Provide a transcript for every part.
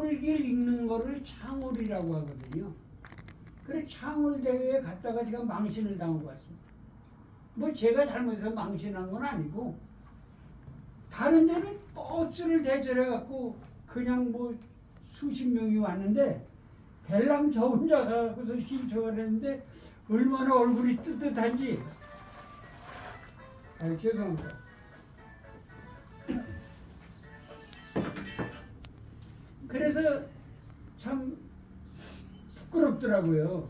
홀길 읽는 거를 창홀이라고 하거든요. 그래 창홀 대회에 갔다가 제가 망신을 당하고 왔습니다. 뭐 제가 잘못해서 망신한 건 아니고 다른 데는 버스를 대절해 갖고 그냥 뭐 수십 명이 왔는데 대랑 저 혼자 가고서 신청을 했는데 얼마나 얼굴이 뜨뜻한지. 죄송합니다. 그래서 참 부끄럽더라고요.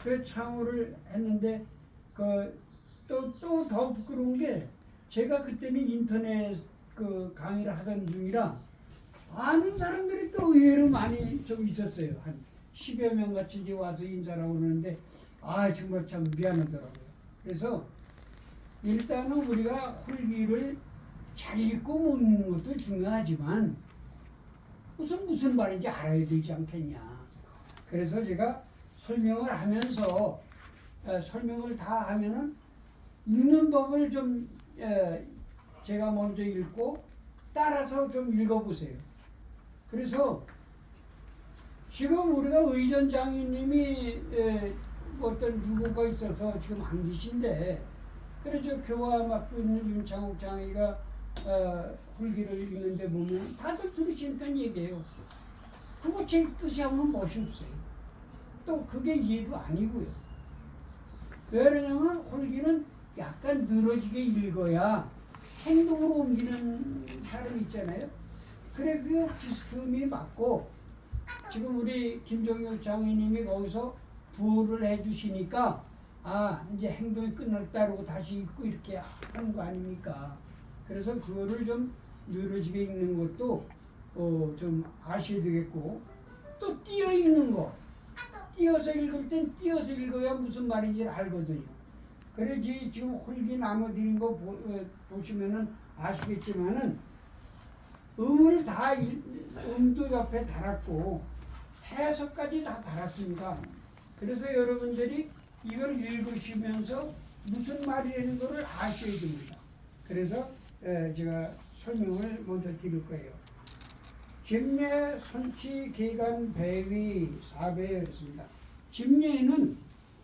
그 창호를 했는데 또 더 부끄러운 게 제가 그때는 인터넷 그 강의를 하던 중이라 아는 사람들이 또 의외로 많이 좀 있었어요. 한 10여 명 같이 이제 와서 인사를 그러는데 정말 참 미안하더라고요. 그래서 일단은 우리가 홀기를 잘 읽고 못 읽는 것도 중요하지만 우선 무슨 말인지 알아야 되지 않겠냐. 그래서 제가 설명을 하면서 설명을 다 하면은 읽는 법을 좀 제가 먼저 읽고 따라서 좀 읽어보세요. 그래서 지금 우리가 의전 장인님이 어떤 주고가 있어서 지금 안 계신데 그래서 교화 맡고 있는 윤창욱 장이가 홀기를 읽는데 보면 다들 들으시니까 얘기해요. 그거 제 뜻이 하면 멋이 없어요. 또 그게 이해도 아니고요. 왜 그러냐면 홀기는 약간 늘어지게 읽어야 행동으로 옮기는 사람이 있잖아요. 그래 그 비스듬히 맞고 지금 우리 김종혁 장인님이 거기서 부호를 해주시니까 이제 행동이 끝났다 그러고 다시 읽고 이렇게 하는 거 아닙니까? 그래서 그거를 좀 늘어지게 읽는 것도 좀 아셔야 되겠고 또 띄어 읽는 거 띄어서 읽을 땐 띄어서 읽어야 무슨 말인지 알거든요. 그래 지금 홀기 나눠드린 거 보시면은 아시겠지만은 음을 다 음도 옆에 달았고 해석까지 다 달았습니다. 그래서 여러분들이 이걸 읽으시면서 무슨 말이라는 것을 아셔야 됩니다. 그래서 제가 설명을 먼저 드릴 거예요. 집례, 선치, 계간, 배위, 사배 그렇습니다. 집례는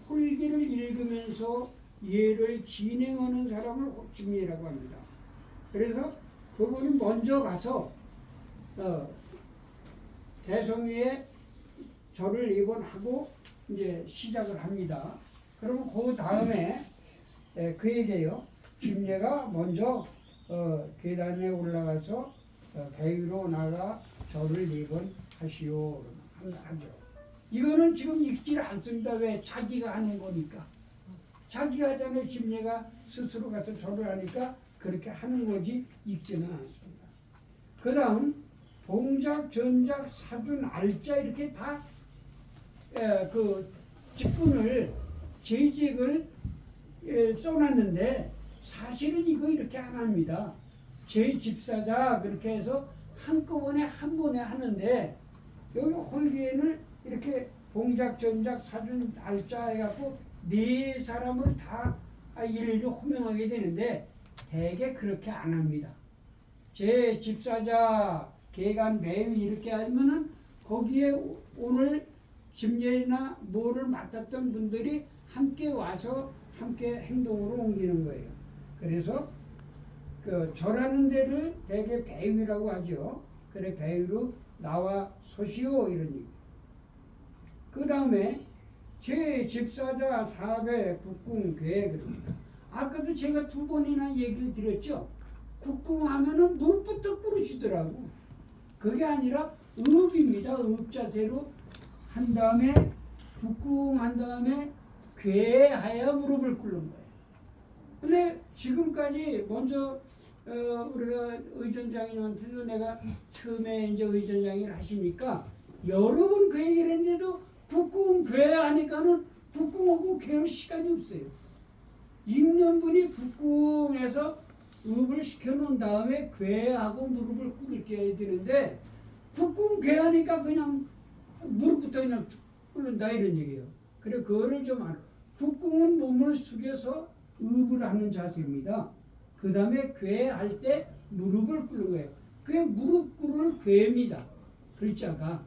홀기를 읽으면서 예를 진행하는 사람을 집례라고 합니다. 그래서 그분은 먼저 가서 대성위에 절을 입원하고 이제 시작을 합니다. 그러면 그 다음에 그에게요 집례가 먼저 계단에 올라가서 배위로 나가 절을 입원하시오 하죠. 이거는 지금 읽지를 않습니다. 왜? 자기가 하는 거니까. 자기가 하자면 집례가 스스로 가서 절을 하니까 그렇게 하는 거지 읽지는 않습니다. 그 다음 동작, 전작, 사준, 알자 이렇게 다 그 직분을 재직을 써놨는데 사실은 이거 이렇게 안 합니다. 제 집사자 그렇게 해서 한꺼번에 한 번에 하는데 여기 홀기에는 이렇게 동작, 전작, 사준, 알자 해갖고 네 사람을 다 일일이 호명하게 되는데 대개 그렇게 안 합니다. 제 집사자, 계간, 배위 이렇게 하면은 거기에 오늘 집례나 뭐를 맡았던 분들이 함께 와서 함께 행동으로 옮기는 거예요. 그래서 그 절하는 데를 대개 배위라고 하죠. 그래 배위로 나와 서시오 이런 얘기. 그 다음에 제 집사자, 사배, 국궁, 괴 그럽니다. 아까도 제가 2번이나 얘기를 드렸죠. 국궁하면은 물부터 꿇으시더라고. 그게 아니라 읍입니다. 읍자세로 한 다음에 국궁한 다음에 괴하여 무릎을 꿇는 거예요. 근데 지금까지 먼저 우리가 의전장님한테도 내가 처음에 이제 의전장을 하시니까 여러 번 그 얘기를 했는데도 국궁 괴하니까는 국궁하고 괴할 시간이 없어요. 읽는 분이 국궁에서 읍을 시켜놓은 다음에 괴하고 무릎을 꿇게 해야 되는데 국궁 괴하니까 그냥 무릎부터 그냥 꿇는다 이런 얘기예요. 그래 그거를 좀 알아. 국궁은 몸을 숙여서 읍을 하는 자세입니다. 그 다음에 괴할 때 무릎을 꿇는 거예요. 그게 무릎 꿇을 괴입니다. 글자가.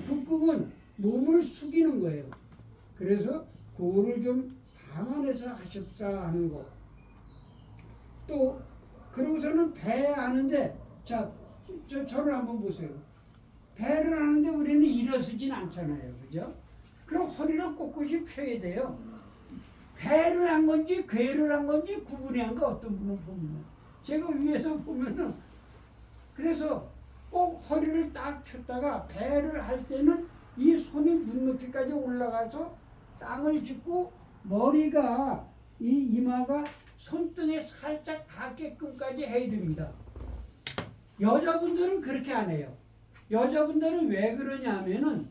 북극은 몸을 숙이는 거예요. 그래서 그거를 좀 감안해서 하십사 하는 거. 또 그러고서는 배 아는데 자, 저를 한번 보세요. 배를 아는데 우리는 일어서진 않잖아요. 그죠? 그럼 허리를 꼿꼿이 펴야 돼요. 배를 한 건지 괴를 한 건지 구분이 한 거 어떤 분은 보면. 제가 위에서 보면은 그래서 꼭 허리를 딱 폈다가 배를 할 때는 이 손이 눈높이까지 올라가서 땅을 짚고 머리가 이 이마가 손등에 살짝 닿게끔까지 해야 됩니다. 여자분들은 그렇게 안 해요. 여자분들은 왜 그러냐면은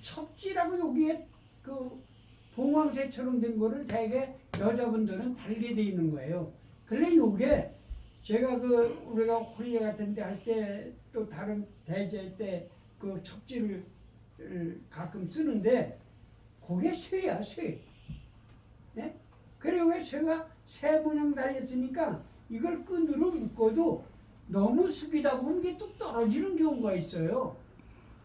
척지라고 여기에 그 봉황새처럼 된 거를 대개 여자분들은 달게 돼 있는 거예요. 그래 요게 제가 그 우리가 홀례 같은 데 할 때 또 다른 대제 때 그 척지를 가끔 쓰는데 그게 쇠야 쇠. 네? 그래 여기 쇠가 새 모양 달렸으니까 이걸 끈으로 묶어도 너무 숙이다 보면 이게 뚝 떨어지는 경우가 있어요.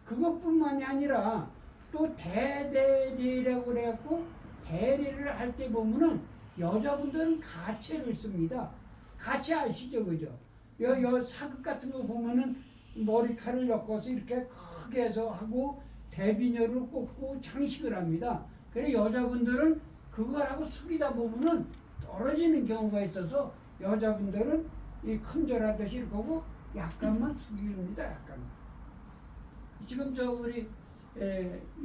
그것뿐만이 아니라 또 대대리라고 그래갖고 대리를 할 때 보면은 여자분들은 가채를 씁니다. 가채 아시죠, 그죠? 여 사극 같은 거 보면은 머리칼을 엮어서 이렇게 크게 해서 하고 대비녀를 꽂고 장식을 합니다. 그래 여자분들은 그걸 하고 숙이다 보면은 떨어지는 경우가 있어서 여자분들은 이 큰절하듯이 이렇게 하고 약간만 숙입니다. 약간만. 지금 저 우리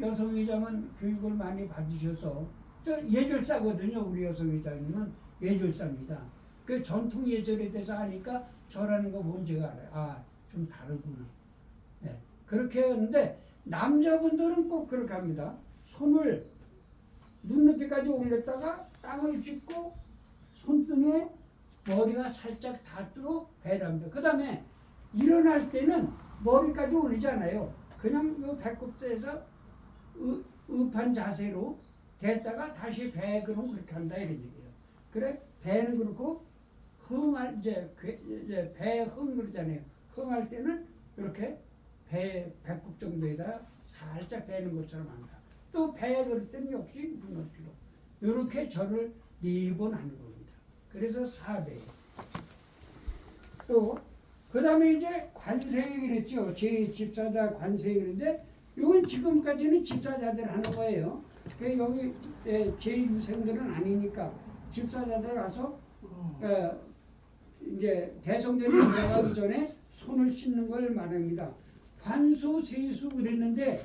여성의장은 교육을 많이 받으셔서 저 예절사거든요. 우리 여성의장님은 예절사입니다. 그 전통 예절에 대해서 하니까 절하는 거 보면 제가 알아요. 아, 좀 다르구나. 네. 그렇게 했는데 남자분들은 꼭 그렇게 합니다. 손을 눈높이까지 올렸다가 땅을 짚고 손등에 머리가 살짝 닿도록 배를 합니다. 그 다음에 일어날 때는 머리까지 올리지 않아요. 그냥 요 배꼽에서 읍한 자세로 됐다가 다시 배 그럼 그렇게 한다 이런 얘기예요. 그래 배는 그렇고 흥할 이제 배 흥 그러잖아요. 흥할 때는 이렇게 배꼽 정도에다 살짝 대는 것처럼 한다. 또 배 그럴 때는 역시 눈높이로 이렇게 절을 4번 하는 겁니다. 그래서 4배. 또 그 다음에 이제 관세에 그랬죠. 제 집사자 관세에 그랬는데 이건 지금까지는 집사자들 하는 거예요. 여기 제2유생들은 아니니까 집사자들 가서 이제 대성전에 들어가기 전에 손을 씻는 걸 말합니다. 관수, 세수 그랬는데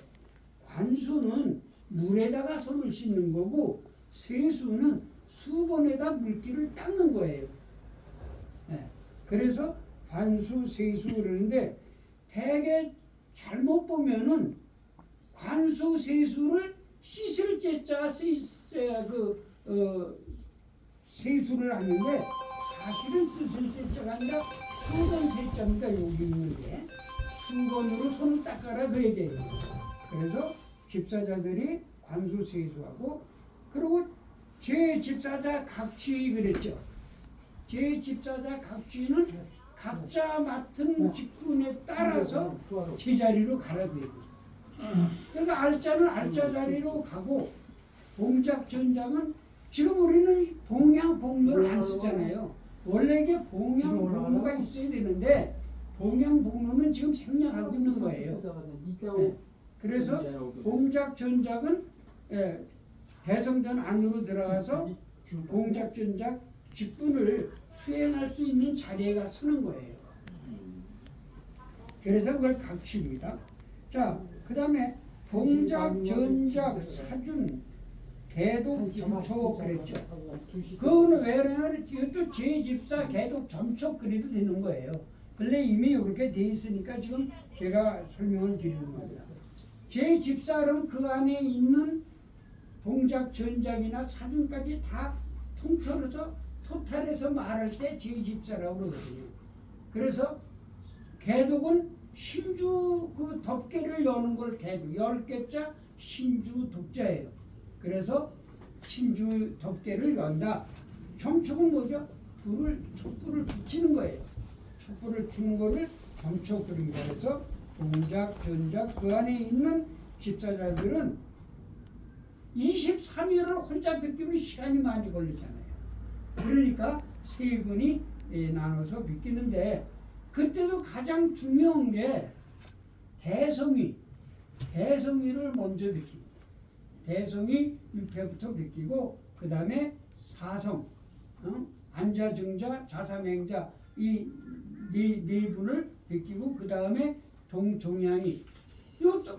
관수는 물에다가 손을 씻는 거고 세수는 수건에다 물기를 닦는 거예요. 네. 그래서 관수, 세수 그러는데 대개 잘못 보면은 관수, 세수를 씻을 때자 세수를 하는데 사실은 씻을 세자가 아니라 수건 세자입니다. 여기 있는데 수건으로 손을 닦아라 그 얘기예요. 그래서 집사자들이 관수, 세수하고 그리고 제 집사자 각취 그랬죠. 제 집사자 각취는 각자 맡은 직분에 따라서 제자리로 가야 돼요. 그러니까 알자는 알자 자리로 가고 봉작 전장은 지금 우리는 봉양 봉로를 안 쓰잖아요. 원래 이게 봉양 봉로가 있어야 되는데 봉양 봉로는 지금 생략하고 있는 거예요. 네. 그래서 봉작 전작은 대성전 안으로 들어가서 봉작 전작 직분을 수행할 수 있는 자리에 가 서는 거예요. 그래서 그걸 각취입니다. 자, 그 다음에 봉작, 전작, 사준, 개독, 점촉 그랬죠. 그거는 왜 그러냐면 이것도 제 집사, 개독, 점촉 그래도 되는 거예요. 근데 이미 이렇게 돼 있으니까 지금 제가 설명을 드리는 겁니다. 제 집사는 그 안에 있는 봉작, 전작이나 사준까지 다 통틀어서 토탈해서 말할 때 제 집사라고 그러거든요. 그래서 개독은 신주 그 덮개를 여는 걸 개독, 10개자 신주 독자예요. 그래서 신주 덮개를 연다. 점촉은 뭐죠? 촛불을 붙이는 거예요. 촛불을 주는 거를 점촉 그립니다. 그래서 공작, 전작 그 안에 있는 집사자들은 23일을 혼자 뵙기면 시간이 많이 걸리잖아요. 그러니까 세 분이 나눠서 뵙기는데 그때도 가장 중요한 게 대성이를 먼저 뵙깁니다. 대성이 6회부터 뵙기고 그 다음에 사성, 안자, 정자, 자사맹자 이 네 분을 뵙기고 그 다음에 동종양이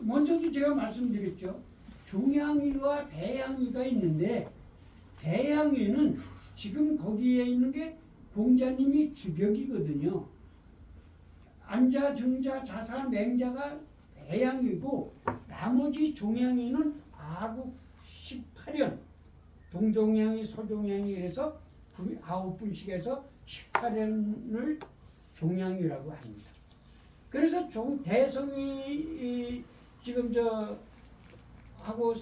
먼저도 제가 말씀드렸죠. 종양이와 대양이가 있는데 대양이는 지금 거기에 있는 게 공자님이 주벽이거든요. 안자, 정자, 자사, 맹자가 대양이고 나머지 종양이는 아국 18연 동종양이, 소종양이 해서 9분씩해서 18연을 종양이라고 합니다. 그래서 대성이 지금 하고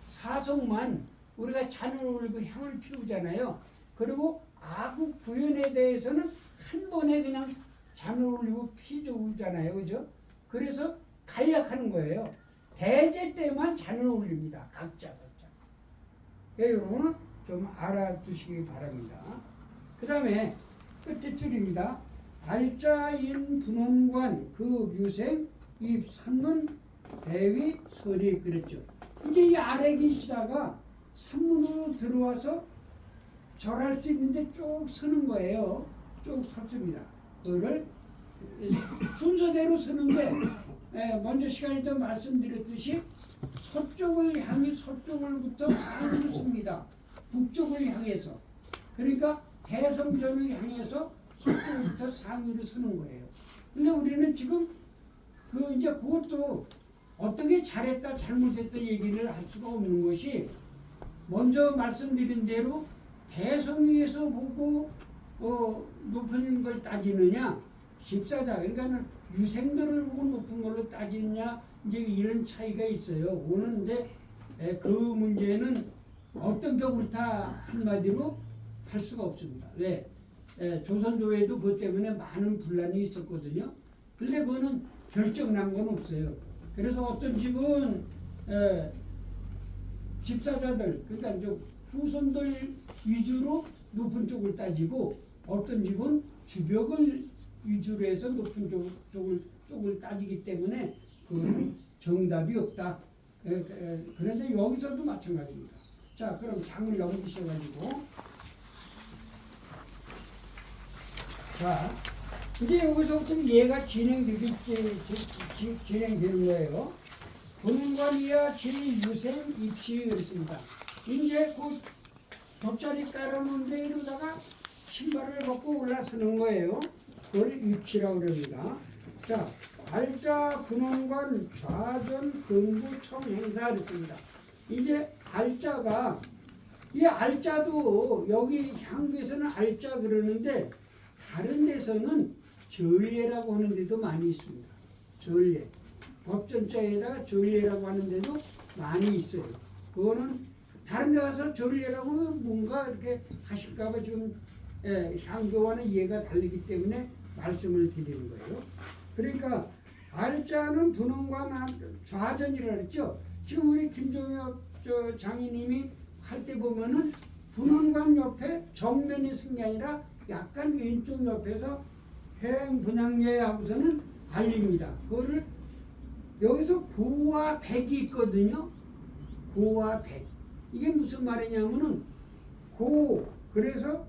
사성만 우리가 잔을 올리고 향을 피우잖아요. 그리고 아국 구연에 대해서는 한 번에 그냥 잔을 올리고 피우잖아요, 그죠? 그래서 간략하는 거예요. 대제 때만 잔을 올립니다. 각자. 여러분은 좀 알아두시기 바랍니다. 그 다음에 끝에 줄입니다. 알자인 분원관 그 묘생 입 산문 대위 설이 그랬죠. 이제 이 아래 계시다가 산문으로 들어와서 절할 수 있는데 쭉 서는 거예요. 쭉 섰습니다. 그거를 순서대로 서는데 먼저 시간에 또 말씀드렸듯이 서쪽을 향해 서쪽을부터 상으로 섭니다. 북쪽을 향해서. 그러니까 대성전을 향해서 서쪽부터 상으로 서는 거예요. 근데 우리는 지금 이제 그것도 어떻게 잘했다 잘못했다 얘기를 할 수가 없는 것이 먼저 말씀드린 대로 대성위에서 보고 높은 걸 따지느냐 집사자 그러니까 유생들을 보고 높은 걸로 따지느냐 이제 이런 차이가 있어요. 오는데 그 문제는 어떤 게 옳다 한마디로 할 수가 없습니다. 왜? 조선조에도 그것 때문에 많은 분란이 있었거든요. 근데 그거는 결정난 건 없어요. 그래서 어떤 집은 집사자들 그러니까 좀 후손들 위주로 높은 쪽을 따지고 어떤 집은 주벽을 위주로 해서 높은 쪽을 따지기 때문에 그 정답이 없다. 그런데 여기서도 마찬가지입니다. 자, 그럼 장을 넘기셔가지고 자, 이제 여기서부터 얘가 진행되는 거예요. 본관이야 제6생 입치 그랬습니다. 이제 그 돗자리 깔아놓은 데로다가 신발을 벗고 올라서는 거예요. 그걸 입치라고 그럽니다. 자, 알자 근원관 좌전 근부 청행사 그랬습니다. 이제 알자가 이 알자도 여기 향교에서는 알자 그러는데 다른 데서는 절예라고 하는 데도 많이 있습니다. 절예. 법전자에다가 절예라고 하는 데도 많이 있어요. 그거는 다른 데 가서 절예라고 하면 뭔가 이렇게 하실까봐 지금 향교와는 이해가 다르기 때문에 말씀을 드리는 거예요. 그러니까 알자는 분원관 좌전이라 그랬죠. 지금 우리 김종혁 장인님이 할 때 보면은 분원관 옆에 정면에 쓴 게 아니라 약간 왼쪽 옆에서 해양분양예 하고서는 알립니다. 그거를 여기서 고와 백이 있거든요. 고와 백. 이게 무슨 말이냐면은 그래서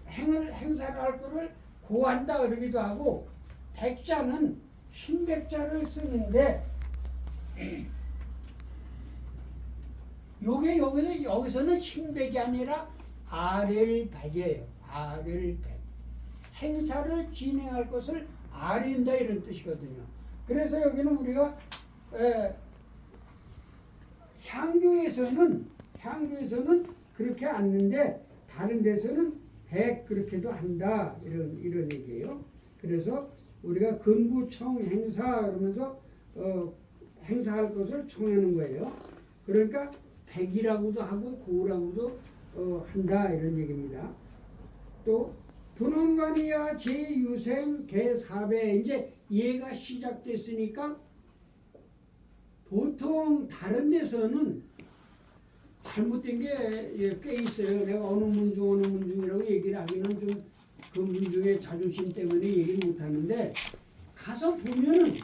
행사를 할 거를 고한다 그러기도 하고 백자는 흰백자를 쓰는데 여기서는 흰백이 아니라 아렐백이에요. 아렐백. 행사를 진행할 것을 아린다 이런 뜻이거든요. 그래서 여기는 우리가 향교에서는 그렇게 앉는데 다른 데서는 백 그렇게도 한다 이런 얘기예요. 그래서 우리가 근구청 행사 그러면서 행사할 것을 청하는 거예요. 그러니까 백이라고도 하고 고라고도 한다 이런 얘기입니다. 또 분원관이야 제유생 개사배 이제 얘가 시작됐으니까 보통 다른 데서는 잘못된 게 꽤 있어요. 내가 어느 문중이라고 얘기를 하기는 좀 그 문중의 자존심 때문에 얘기를 못 하는데 가서 보면은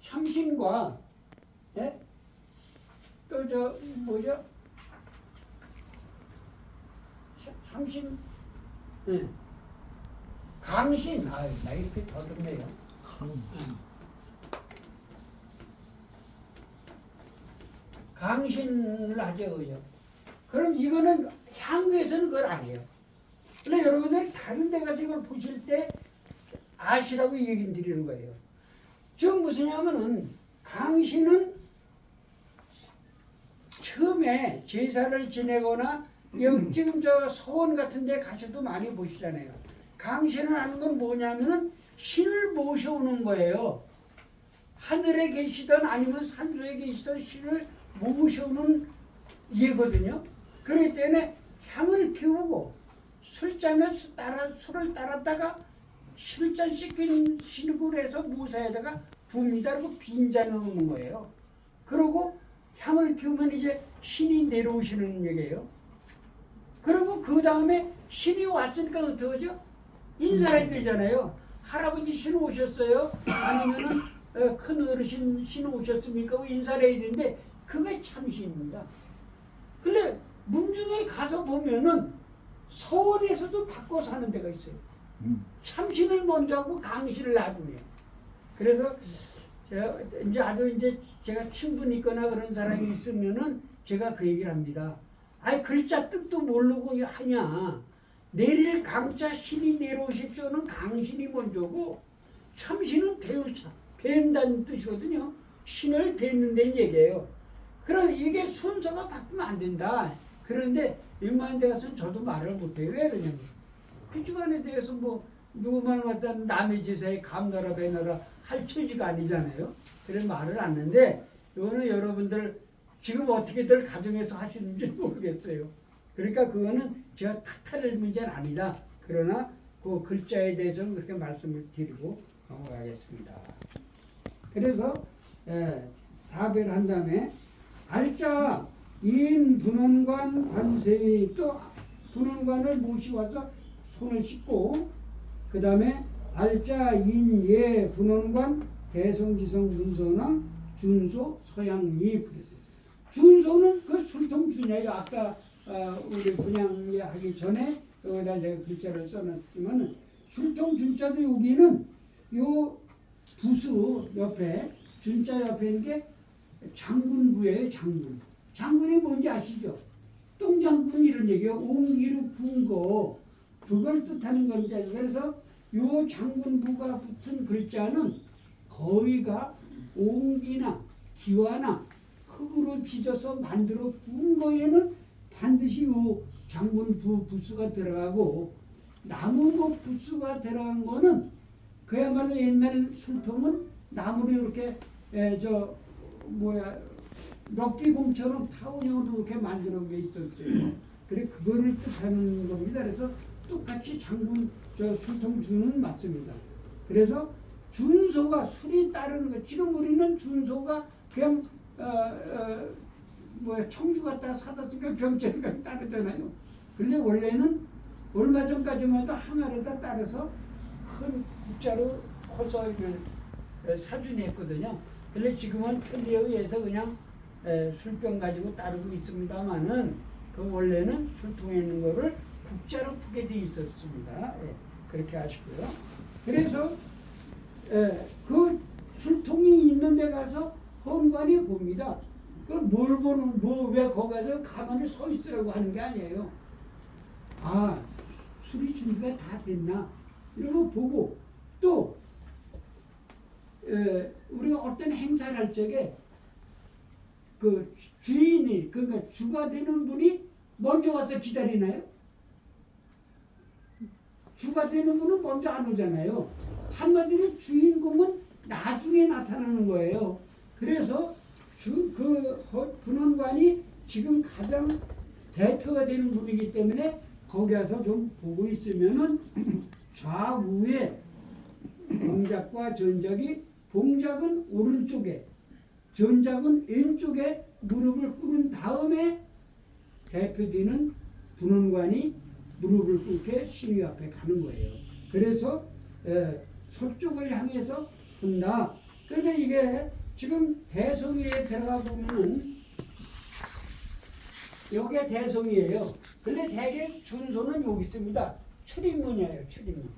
참신과 예? 또 저 뭐죠? 참신 예. 강신 나 이렇게 더듬네요. 강신을 하죠, 그죠? 그럼 이거는 향교에서는 그걸 안 해요. 근데 여러분들이 다른 데 가서 이걸 보실 때 아시라고 얘기 드리는 거예요. 지금 무슨냐면은 강신은 처음에 제사를 지내거나 지금 저 서원 같은 데 가셔도 많이 보시잖아요. 강신을 하는 건 뭐냐면은 신을 모셔오는 거예요. 하늘에 계시던 아니면 산소에 계시던 신을 모셔오는 예거든요. 그렇기 때문에 향을 피우고 술잔을 술을 따랐다가 술잔 씻긴 신을 해서 무사에다가 붓니다. 그리고 빈잔을 놓는 거예요. 그리고 향을 피우면 이제 신이 내려오시는 얘기예요. 그리고 그 다음에 신이 왔으니까 어떻게 하죠? 인사해야 되잖아요. 할아버지 신 오셨어요? 아니면은 큰 어르신 신 오셨습니까? 인사를 해야 되는데 그게 참신입니다. 근데 문중에 가서 보면은 서원에서도 바꿔 사는 데가 있어요. 참신을 먼저 하고 강신을 나중에. 그래서 제가 이제 제가 친분 있거나 그런 사람이 있으면은 제가 그 얘기를 합니다. 아이 글자 뜻도 모르고 하냐. 내릴 강자 신이 내려오십시오는 강신이 먼저고 참신은 뵌다는 뜻이거든요. 신을 뵙는 데는 얘기예요. 그럼 이게 순서가 바뀌면 안 된다. 그런데 웬만한 데 가서는 저도 말을 못해요. 왜 그러냐면 그 집안에 대해서 뭐 누구만 왔다 남의 제사에 감나라 배나라 할 처지가 아니잖아요. 그래서 말을 안 하는데 이거는 여러분들 지금 어떻게들 가정에서 하시는지 모르겠어요. 그러니까 그거는 제가 탓할 문제는 아니다. 그러나 그 글자에 대해서는 그렇게 말씀을 드리고 넘어가겠습니다. 그래서 사배를 한 다음에 알자 인 분원관 관세의 또 분원관을 모시와서 손을 씻고 그 다음에 알자 인예 분원관 대성지성 문서랑 준소 서양리 준소는 그 술통 준이에요. 아까 우리 분양 하기 전에 여기다 제가 글자를 써놨지만 술통 준자도 여기는 요 부수 옆에 준자 옆에 있는 게 장군구예요. 장군이 뭔지 아시죠? 똥장군 이런 얘기예요. 옹기로 군거 그걸 뜻하는 겁니다. 그래서 요 장군부가 붙은 글자는 거의가 옹기나 기와나 흙으로 빚어서 만들어 구운 거에는 반드시 요 장군부 부수가 들어가고 나무 부수가 들어간 거는 그야말로 옛날 술통은 나무로 이렇게 럭비공처럼 타원형으로 이렇게 만드는 게 있었죠. 그래 그거를 뜻하는 겁니다. 그래서 똑같이 장군 술통 주는 맞습니다. 그래서 준소가 술이 따르는 거. 지금 우리는 준소가 그냥 청주 갔다가 사다 쓰니까 병짜리가 따르잖아요. 근데 원래는 얼마 전까지만 해도 항아리에다 따라서 큰 국자로 커서 사준이 했거든요. 근데 지금은 편리에 의해서 그냥 술병 가지고 따르고 있습니다만은 그 원래는 술통에 있는 거를 국자로 푸게 돼 있었습니다. 그렇게 하시고요. 그래서 그 술통이 있는 데 가서 헌관이 봅니다. 그 뭘 보는 왜 거기 가서 가만히 서 있으라고 하는 게 아니에요. 아 술이 준비가 다 됐나 이러고 보고 또 우리가 어떤 행사를 할 적에 그 주인이 그러니까 주가 되는 분이 먼저 와서 기다리나요? 주가 되는 분은 먼저 안 오잖아요. 한마디로 주인공은 나중에 나타나는 거예요. 그래서 분원관이 지금 가장 대표가 되는 분이기 때문에 거기 와서 좀 보고 있으면은 좌우에 봉작과 전작이, 봉작은 오른쪽에, 전작은 왼쪽에 무릎을 꿇은 다음에 대표되는 분원관이 무릎을 꿇게 신유 앞에 가는 거예요. 그래서 서쪽을 향해서 선다. 그러니까 이게 지금 대성리에 들어가 보면은 여기가 대성이에요. 근데 대개 준소는 여기 있습니다. 출입문이에요. 출입문.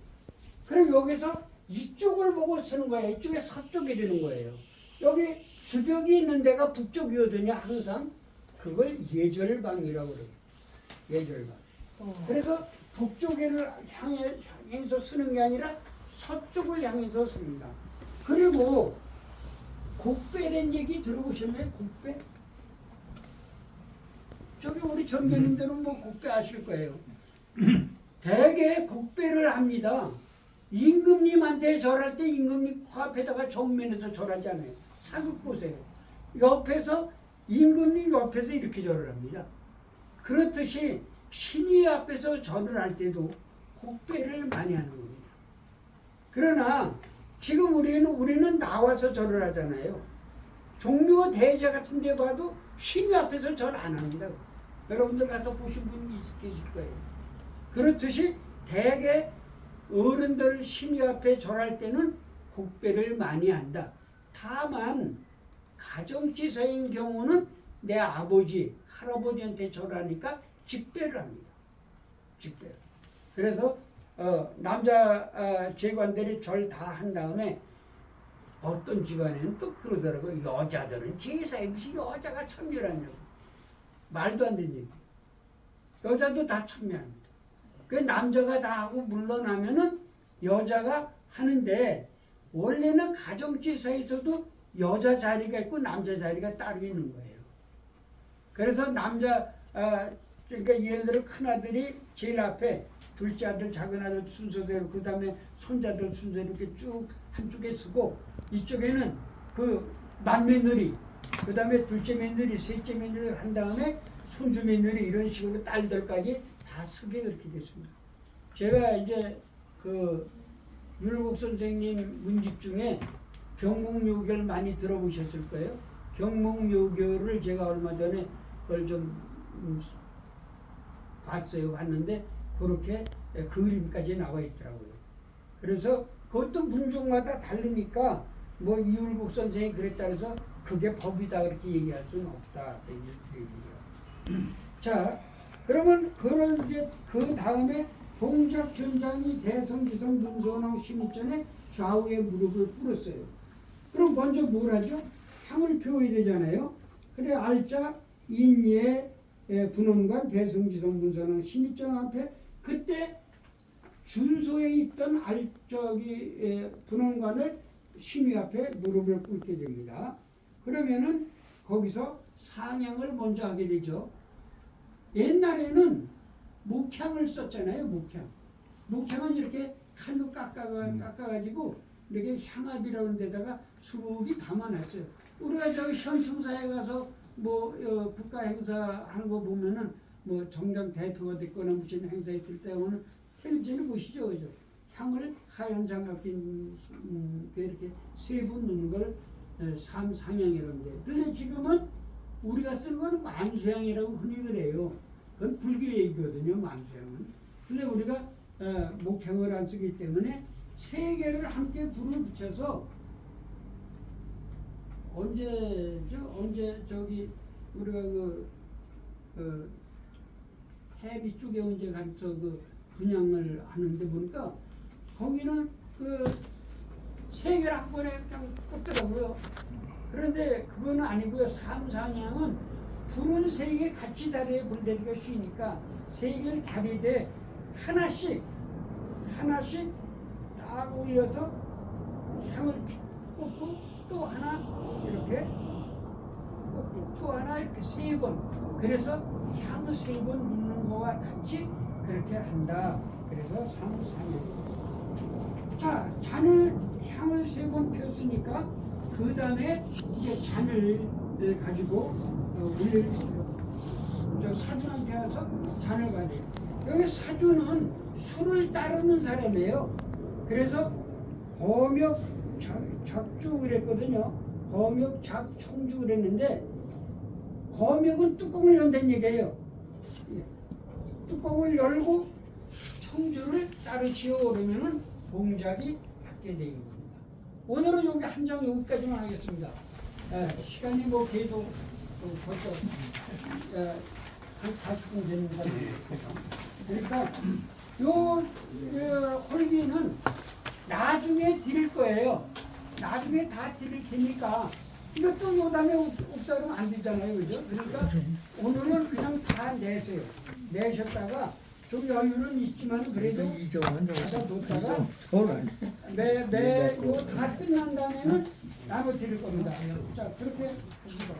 그럼 여기서 이쪽을 보고 쓰는 거예요. 이쪽에 서쪽이 되는 거예요. 여기 주벽이 있는 데가 북쪽이거든요. 항상 그걸 예절방이라고 그래요. 예절방. 그래서 북쪽을 향해서 쓰는 게 아니라 서쪽을 향해서 씁니다. 그리고 곡배란 얘기 들어보셨나요? 곡배? 저기 우리 전교님들은 뭐 곡배 아실 거예요. 대개 곡배를 합니다. 임금님한테 절할 때 임금님 코앞에다가 정면에서 절하잖아요. 사극 보세요. 옆에서 임금님 옆에서 이렇게 절을 합니다. 그렇듯이 신위 앞에서 절을 할 때도 곡배를 많이 하는 겁니다. 그러나 지금 우리는 나와서 절을 하잖아요. 종묘 대제 같은 데 봐도 신위 앞에서 절 안 합니다. 여러분들 가서 보신 분 계실 거예요. 그렇듯이 대개 어른들 신위 앞에 절할 때는 곡배를 많이 한다. 다만 가정지사인 경우는 내 아버지, 할아버지한테 절하니까 직배를 합니다. 직배. 그래서 남자 제관들이 절 다 한 다음에 어떤 집안에는 또 그러더라고요. 여자들은 제사에 무슨 여자가 참여하냐고. 말도 안 되는 얘기. 여자도 다 참여합니다. 그 남자가 다 하고 물러나면은 여자가 하는데 원래는 가정제사에서도 여자 자리가 있고 남자 자리가 따로 있는 거예요. 그래서 그러니까 예를 들어 큰 아들이 제일 앞에, 둘째 아들, 작은 아들 순서대로, 그 다음에 손자들 순서대로 이렇게 쭉 한쪽에 서고, 이쪽에는 그 맏며느리, 그 다음에 둘째 며느리, 셋째 며느리 한 다음에 손주 며느리, 이런 식으로 딸들까지 다 서게 그렇게 됐습니다. 제가 이제 그 율곡 선생님 문집 중에 경목묘교를 많이 들어보셨을 거예요. 경목묘교를 제가 얼마 전에 그걸 좀 봤는데 그렇게 그림까지 나와 있더라고요. 그래서 그것도 문종마다 다르니까 뭐 이율곡 선생이 그랬다 해서 그게 법이다 그렇게 얘기할 수는 없다. 자, 그러면 그런 이제 그 다음에 봉작 전장이 대성지성 문선왕 신입전에 좌우에 무릎을 꿇었어요. 그럼 먼저 뭘 하죠? 향을 피워야 되잖아요. 그래 알자 인예 분원관 대성지성 문선왕 신입전 앞에 그때 준소에 있던 분원관을 신위 앞에 무릎을 꿇게 됩니다. 그러면은 거기서 상향을 먼저 하게 되죠. 옛날에는 목향을 썼잖아요. 목향은 이렇게 칼로 깎아가지고 이렇게 향압이라는 데다가 수북이 담아놨어요. 우리가 저기 현충사에 가서 뭐 국가 행사하는 거 보면은 뭐 정당 대표가 됐거나 무슨 행사 있을 때 오늘 텔레비전을 보시죠, 그죠? 향을 하얀 장갑 낀 이렇게 세 번 넣는 걸 삼상향이라는데, 근데 지금은 우리가 쓰는 건 만수향이라고 흔히 그래요. 그건 불교 얘기거든요, 만수향은. 근데 우리가 목향을 안 쓰기 때문에 세 개를 함께 불을 붙여서 언제 저기 우리가 해비 쪽에 언제 가서 그 분양을 하는데 보니까 거기는 세 개를 한 번에 그냥 꽂더라고요. 그런데 그거는 아니고요. 삼상향은 불은 세 개 같이 다리에 불대기가 쉬니까 세 개를 다리에 하나씩 딱 올려서 향을 꽂고 또 하나 이렇게 꽂고 또 하나 이렇게 세 번. 그래서 향을 세 번 묻는 거와 같이 그렇게 한다. 그래서 상상해. 자, 잔을 향을 3번 폈으니까 그 다음에 이제 잔을 가지고 물을 저 사주한테 와서 잔을 가져요. 여기 사주는 술을 따르는 사람이에요. 그래서 검역 작주 그랬거든요. 검역 작총주 그랬는데 검역은 뚜껑을 연다는 얘기예요. 뚜껑을 열고 청주를 따르시오 그러면은 동작이 받게 되는 겁니다. 오늘은 여기 한 장 여기까지만 하겠습니다. 시간이 뭐 계속 벌써 한 40분 됩니다. 그러니까 요 홀기는 나중에 드릴 거예요. 나중에 다 드릴 테니까 이것도 요 다음에 옥사로 안 되잖아요, 그죠? 그러니까 오늘은 그냥 다 내세요. 내셨다가 좀 여유는 있지만 그래도 갖다 놓다가 매 이거 다 끝난 다음에는 나눠 드릴 겁니다. 자, 그렇게 하시기 바랍니다.